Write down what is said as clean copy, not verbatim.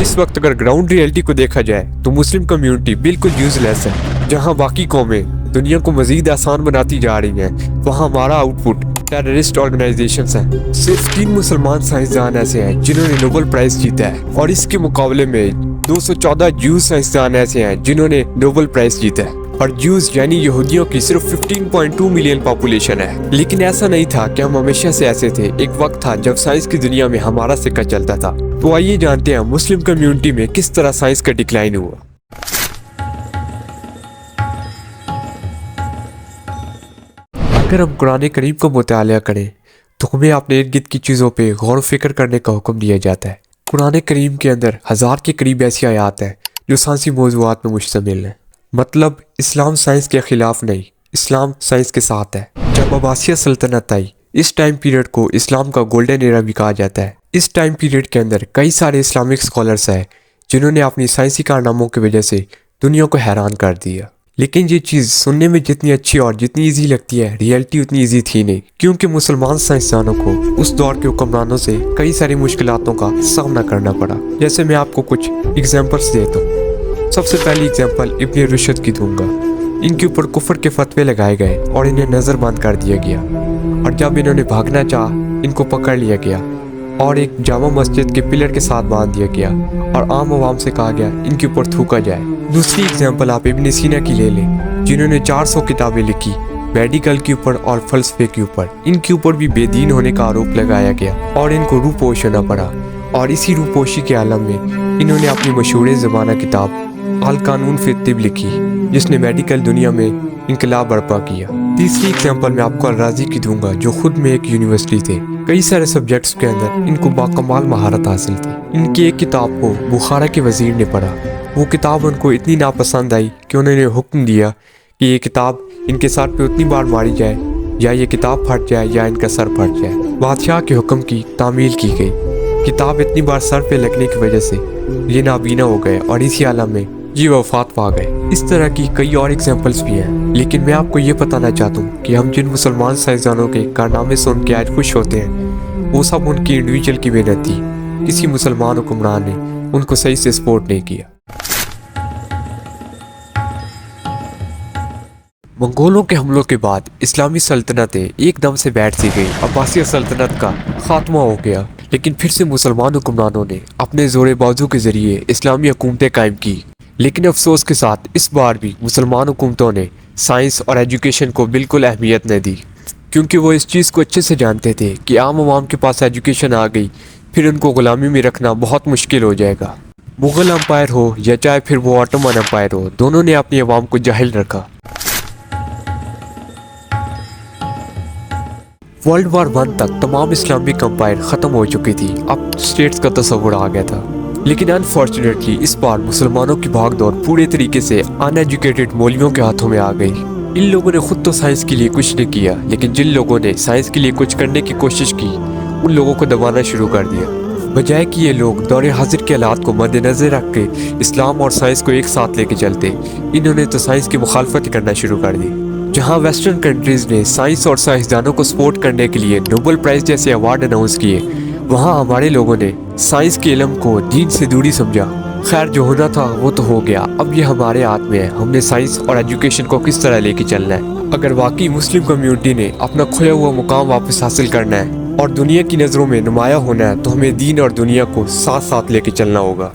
इस वक्त अगर ग्राउंड रियलिटी को देखा जाए तो मुस्लिम कम्युनिटी बिल्कुल यूजलेस है। जहां बाकी कौमें दुनिया को मजीद आसान बनाती जा रही हैं, वहां हमारा आउटपुट टेररिस्ट ऑर्गेनाइजेशंस हैं। सिर्फ 3 मुसलमान साइंसदान ऐसे हैं जिन्होंने नोबेल प्राइज जीता है, और इसके मुकाबले में 214 जूस साइंसदान ऐसे हैं जिन्होंने नोबेल प्राइज जीता है। और जूस यानी यहूदियों की सिर्फ 15.2 मिलियन पॉपुलेशन है। लेकिन ऐसा नहीं था कि हम हमेशा से ऐसे थे। एक वक्त था जब साइंस की दुनिया में हमारा सिक्का चलता था। तो आइए जानते हैं मुस्लिम कम्युनिटी में किस तरह साइंस का डिक्लाइन हुआ। अगर हम कुरान करीम को मुतालिया करें तो हमें अपने इर्द गिर्द की चीज़ों पे गौर फिक्र करने का हुक्म दिया जाता है। कुरान करीम के अंदर 1000 के करीब ऐसी आयात हैं जो साइंसी मौज़ूआत पर मुश्तमिल हैं। मतलब इस्लाम साइंस के खिलाफ नहीं, इस्लाम साइंस के साथ है। जब अब्बासिया सल्तनत आई, इस टाइम पीरियड को इस्लाम का गोल्डन एरा भी कहा जाता है। इस टाइम पीरियड के अंदर कई सारे इस्लामिक स्कॉलर्स हैं जिन्होंने अपनी साइंसी कारनामों की वजह से दुनिया को हैरान कर दिया। लेकिन ये चीज़ सुनने में जितनी अच्छी और जितनी ईजी लगती है, रियलिटी उतनी ईजी थी नहीं, क्योंकि मुसलमान साइंसदानों को उस दौर के हुक्मरानों से कई सारी मुश्किलातों का सामना करना पड़ा। जैसे मैं आपको कुछ एग्जाम्पल्स देता हूँ। सबसे पहली एग्जाम्पल इब्न रुशद की दूंगा। इनके ऊपर कुफर के फतवे लगाए गए और इन्हें नज़रबंद कर दिया गया, और जब इन्होंने भागना चाहा इनको पकड़ लिया गया और एक जामा मस्जिद के पिलर के साथ बांध दिया गया और आम आवाम से कहा गया इनके ऊपर थूका जाए। दूसरी एग्जाम्पल आप इब्न सीना की ले लें, जिन्होंने 400 किताबें लिखी मेडिकल के ऊपर और फलसफे के ऊपर। इनके ऊपर भी बेदीन होने का आरोप लगाया गया और इनको रूपोश होना पड़ा। और इसी रूपोशी के आलम में इन्होंने अपनी मशहूर ज़माना किताब अल कानून फी तिब लिखी, जिसने मेडिकल दुनिया में इनकलाब बर्पा किया। तीसरी एग्जाम्पल मैं आपको अल राजी की दूंगा, जो खुद में एक यूनिवर्सिटी थे। कई सारे सब्जेक्ट्स के अंदर इनको बाकमाल महारत हासिल थी। इनकी एक किताब को बुखारा के वजीर ने पढ़ा। वो किताब उनको इतनी नापसंद आई कि उन्होंने हुक्म दिया कि ये किताब इनके सर पे उतनी बार मारी जाए या ये किताब फट जाए या इनका सर फट जाए। बादशाह के हुक्म की तामील की गई। किताब इतनी बार सर पे लगने की वजह से ये नाबीना हो गए और इसी आलम में ये वफात पा गए। इस तरह की कई और एग्जाम्पल्स भी हैं। लेकिन मैं आपको ये बताना चाहता हूँ कि हम जिन मुसलमान साइंसदानों के कारनामे सुन के आज खुश होते हैं, वो सब उनकी इंडिविजुअल की मेहनत थी। किसी मुसलमान हुक्मरान ने उनको सही से सपोर्ट नहीं किया। मंगोलों के हमलों के बाद इस्लामी सल्तनतें एकदम से बैठ सी गई। अब्बासिया सल्तनत का खात्मा हो गया। लेकिन फिर से मुसलमान हुक्मरानों ने अपने जोरे बाजू के जरिए इस्लामी हुकूमतें कायम की। लेकिन अफसोस के साथ इस बार भी मुसलमान हुकूमतों ने साइंस और एजुकेशन को बिल्कुल अहमियत न दी, क्योंकि वो इस चीज़ को अच्छे से जानते थे कि आम आवाम के पास एजुकेशन आ गई फिर उनको गुलामी में रखना बहुत मुश्किल हो जाएगा। मुग़ल एम्पायर हो या चाहे फिर वो ऑटोमन एम्पायर हो, दोनों ने अपनी आवाम को जाहिल रखा। वर्ल्ड वार 1 तक तमाम इस्लामिक एम्पायर ख़त्म हो चुकी थी। अब स्टेट्स का तस्वुर आ गया था। लेकिन अनफॉर्चुनेटली इस बार मुसलमानों की भागदौड़ पूरे तरीके से अनएजुकेटेड मौलवियों के हाथों में आ गई। इन लोगों ने खुद तो साइंस के लिए कुछ नहीं किया, लेकिन जिन लोगों ने साइंस के लिए कुछ करने की कोशिश की उन लोगों को दबाना शुरू कर दिया। बजाय कि ये लोग दौरे हाजिर के हालात को मद्देनजर रख के इस्लाम और साइंस को एक साथ लेके चलते, इन्होंने तो साइंस की मुखालफत करना शुरू कर दी। जहाँ वेस्टर्न कंट्रीज़ ने साइंस और साइंसदानों को सपोर्ट करने के लिए नोबेल प्राइज़ जैसे अवार्ड अनाउंस किए, वहाँ हमारे लोगों ने साइंस के इल्म को दीन से दूरी समझा। खैर, जो होना था वो तो हो गया। अब ये हमारे हाथ में है, हमने साइंस और एजुकेशन को किस तरह लेके चलना है। अगर वाकई मुस्लिम कम्युनिटी ने अपना खोया हुआ मुकाम वापस हासिल करना है और दुनिया की नज़रों में नुमाया होना है, तो हमें दीन और दुनिया को साथ साथ लेके चलना होगा।